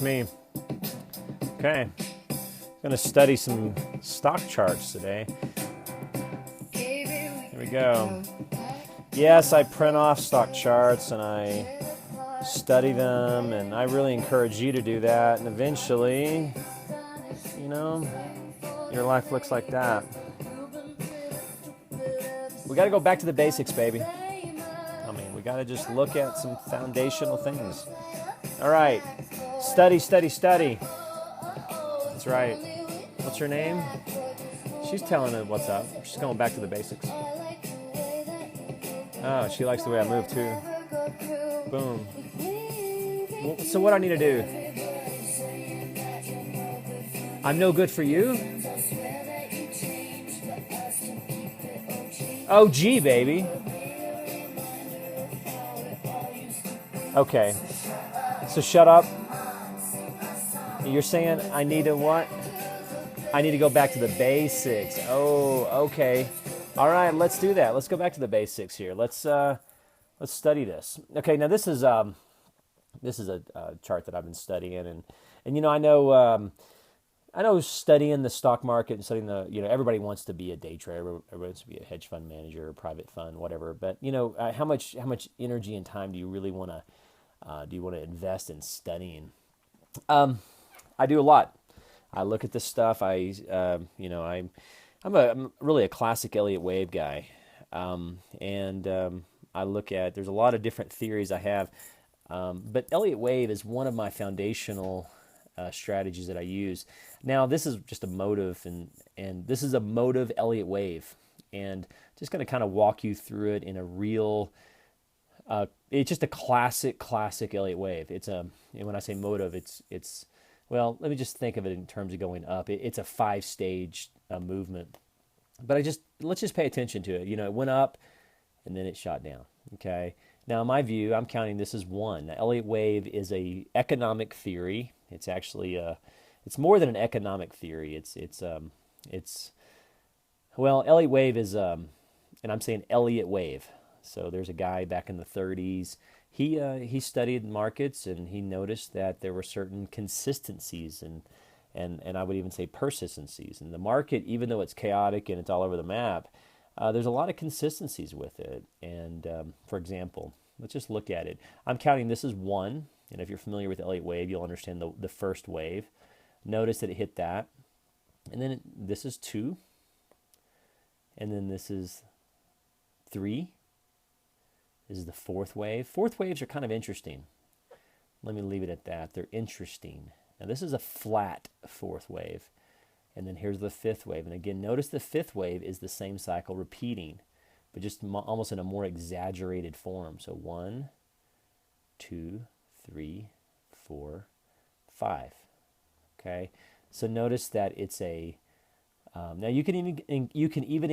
That's me. Okay. I'm going to study some stock charts today. Here we go. Yes, I print off stock charts and I study them, and I really encourage you to do that. And eventually, you know, your life looks like that. We got to go back to the basics, baby. I mean, we got to just look at some foundational things. All right. Study, study, study. That's right. What's her name? She's telling it what's up. She's going back to the basics. Oh, she likes the way I move too. Boom. So what do I need to do? I'm no good for you? Oh, gee, baby. Okay. So shut up. You're saying I need to what? I need to go back to the basics. Oh, okay. All right, let's do that. Let's go back to the basics here. Let's study this. Okay, now this is a chart that I've been studying, and you know I know studying the stock market and studying everybody wants to be a day trader, everybody wants to be a hedge fund manager, or private fund, whatever. But how much energy and time do you really want to invest in studying? I do a lot. I look at this stuff. I'm really a classic Elliot wave guy, and I look at. There's a lot of different theories I have, but Elliot wave is one of my foundational strategies that I use. Now this is just a motive, and this is a motive Elliot wave, and just going to kind of walk you through it in a real. It's just a classic Elliot wave. And when I say motive, it's well, let me just think of it in terms of going up. It's a 5-stage movement, but let's just pay attention to it. It went up, and then it shot down. Okay. Now, in my view, I'm counting this as one. Now, Elliott wave is a economic theory. It's actually it's more than an economic theory. Elliott wave is and I'm saying Elliott wave. So there's a guy back in the 30s. He studied markets, and he noticed that there were certain consistencies and I would even say persistencies in the market. Even though it's chaotic and it's all over the map, there's a lot of consistencies with it. And for example, let's just look at it. I'm counting this as one, and if you're familiar with Elliott wave, you'll understand the first wave. Notice that it hit that, and then this is 2, and then this is 3. This is the 4th wave. 4th waves are kind of interesting. Let me leave it at that. They're interesting. Now this is a flat 4th wave. And then here's the 5th wave. And again, notice the 5th wave is the same cycle repeating, but just almost in a more exaggerated form. So 1, 2, 3, 4, 5. Okay. So notice that it's a now you can even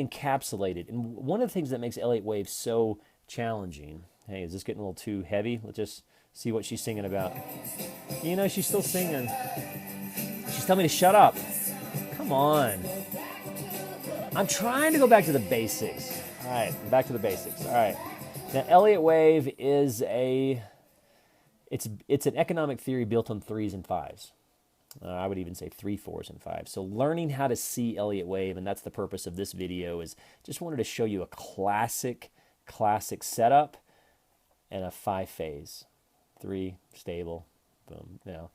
encapsulate it. And one of the things that makes Elliott wave so challenging. Hey, is this getting a little too heavy? Let's just see what she's singing about. She's still singing. She's telling me to shut up. Come on. I'm trying to go back to the basics. All right, back to the basics. All right. Now, Elliott wave is it's an economic theory built on 3s and 5s. I would even say 3, 4s, and 5s. So learning how to see Elliott wave, and that's the purpose of this video, is just wanted to show you a classic setup and a 5-phase. 3, stable, boom. Now,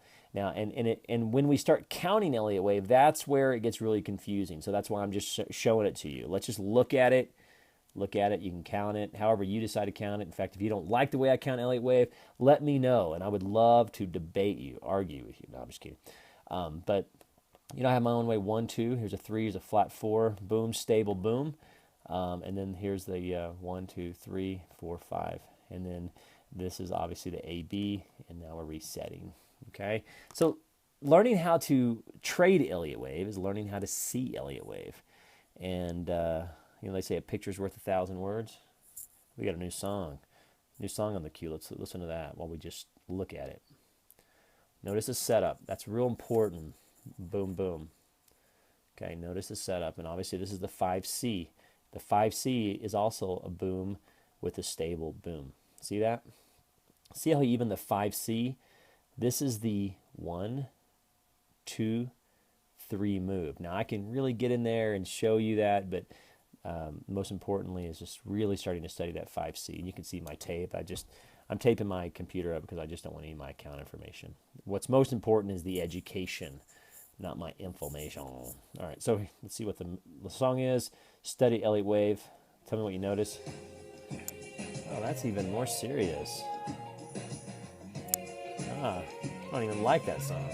and when we start counting Elliott wave, that's where it gets really confusing. So that's why I'm just showing it to you. Let's just look at it. You can count it however you decide to count it. In fact, if you don't like the way I count Elliott wave, let me know, and I would love to debate you, argue with you. No, I'm just kidding. But I have my own way. 1, 2. Here's a 3. Here's a flat 4. Boom, stable, boom. And then here's the 1, 2, 3, 4, 5. And then this is obviously the AB, and now we're resetting. Okay? So learning how to trade Elliott wave is learning how to see Elliott wave. And, they say a picture's worth 1,000 words. We got a new song on the queue. Let's listen to that while we just look at it. Notice the setup. That's real important. Boom, boom. Okay, notice the setup. And obviously this is the 5C. The 5C is also a boom with a stable boom. See that? See how even the 5C, this is the 1, 2, 3 move. Now I can really get in there and show you that, but most importantly is just really starting to study that 5C. And you can see my tape. I'm taping my computer up because I just don't want any of my account information. What's most important is the education, not my information. All right, so let's see what the song is. Study Elliot Wave. Tell me what you notice. Oh, that's even more serious. I don't even like that song.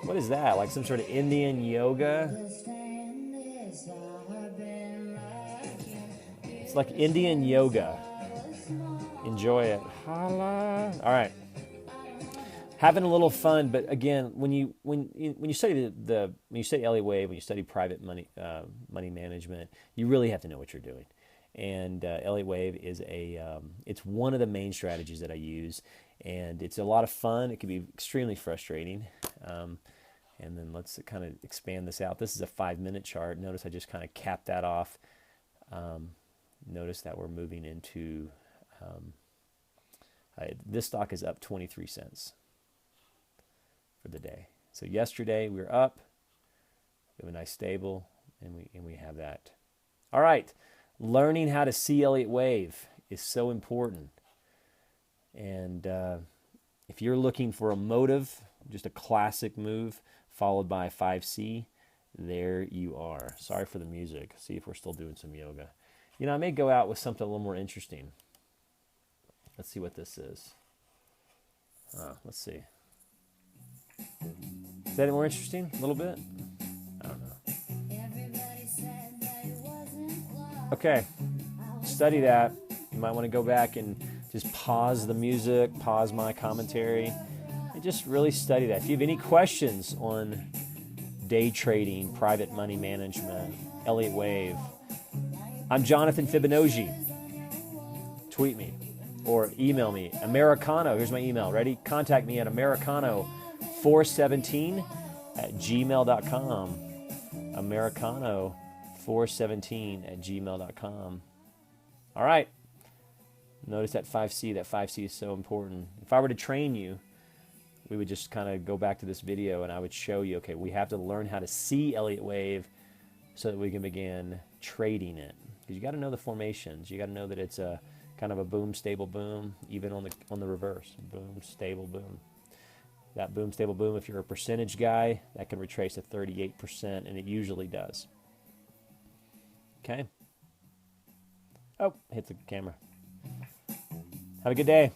What is that? Like some sort of Indian yoga? It's like Indian yoga. Enjoy it. Holla. All right. Having a little fun, but again, when you study when you study Elliot Wave, when you study private money management, you really have to know what you're doing. And Elliot Wave is it's one of the main strategies that I use, and it's a lot of fun. It can be extremely frustrating. And then let's kind of expand this out. This is a 5-minute chart. Notice I just kind of capped that off. Notice that we're moving into this stock is up 23 cents for the day. So yesterday we were up. We have a nice stable, and we have that. All right. Learning how to see Elliott Wave is so important. And if you're looking for a motive, just a classic move followed by 5C, there you are. Sorry for the music. See if we're still doing some yoga. You know, I may go out with something a little more interesting. Let's see what this is. Let's see. Is that more interesting? A little bit? I don't know. Okay. Study that. You might want to go back and just pause the music, pause my commentary, and just really study that. If you have any questions on day trading, private money management, Elliott Wave, I'm Jonathan Fibonacci. Tweet me or email me. Americano, here's my email. Ready? Contact me at americano417@gmail.com. Americano417@gmail.com. All right. Notice that 5C. That 5C is so important. If I were to train you, we would just kind of go back to this video and I would show you, okay, we have to learn how to see Elliott Wave so that we can begin trading it. Because you got to know the formations. You got to know that it's a kind of a boom, stable, boom, even on the reverse. Boom, stable, boom. That boom, stable, boom, if you're a percentage guy, that can retrace to 38%, and it usually does. Okay. Oh, hit the camera. Have a good day.